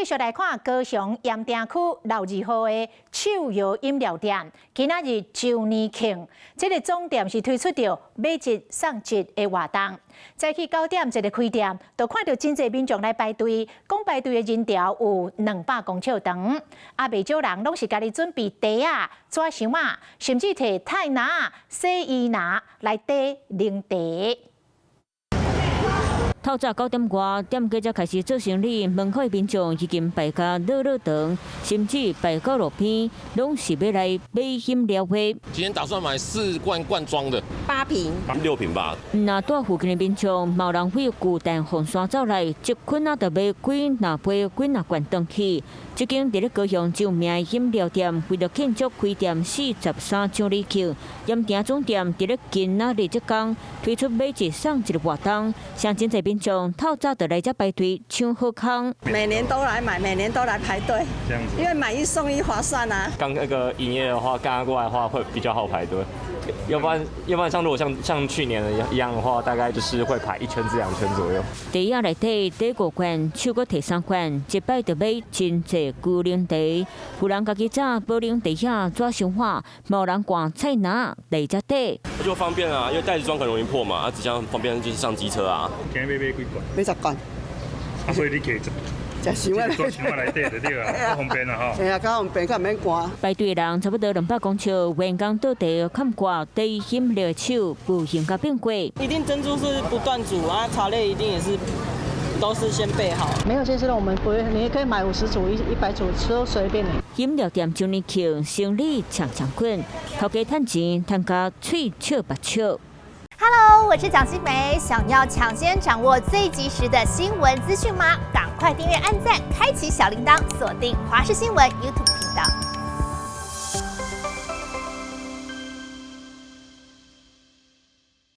继续来看高雄盐埕区62号的手摇饮料店，今仔日周年庆，这个总店是推出着买一送一的活动。早起9点一个开店，就看到真侪民众来排队，讲排队的人潮有200公尺长，啊，袂少人拢是家己准备茶啊、纸箱啊，甚至摕太拿、洗衣拿来底啉茶。 透早9点外，店家才开始做生意，门口的民众已经排甲热长，甚至排到路边，拢是要来买饮料的。今天打算买4罐罐装的，8瓶、6瓶吧。那住附近的民众，冇人会孤单红山走来，一捆啊就买几哪杯、几哪罐回去。这间伫咧高雄著名饮料店，为了庆祝开店43周年庆，盐埕总店伫咧今仔日这天推出买一送一的活动，相真侪民众透早就来这排队抢好康。每年都来买，每年都来排队，这样子，因为买1送1划算啊。刚那个营业的话，刚刚过来的话会比较好排队。 要不然如果像去年的一样的话，大概就是会排1圈至2圈左右。茶叶内底第5罐，手阁摕3罐，一摆就买真济牛奶茶。有人家己早保冷茶叶纸箱化，无人赶菜拿来这底。就方便啊，因为袋子装很容易破嘛，啊，纸箱很方便，就是上机车啊。今日买几罐？买10罐。啊，所以你摕食箱做箱内底就对啊，较方便啊吼。哎呀，较方便，较免赶。排队的人差不多200公尺，员工倒地看挂对饮料的手不行甲变过。一定珍珠是不断煮啊，茶类一定也是都是先备好。没有这些的我们不会，你可以买50组、100组，都随便你。饮料店周年庆生意强滚，头家趁钱趁甲嘴笑目笑。 Hello， 我是蒋欣梅。想要抢先掌握最及时的新闻资讯吗？赶快订阅、按赞、开启小铃铛，锁定华视新闻 YouTube 频道。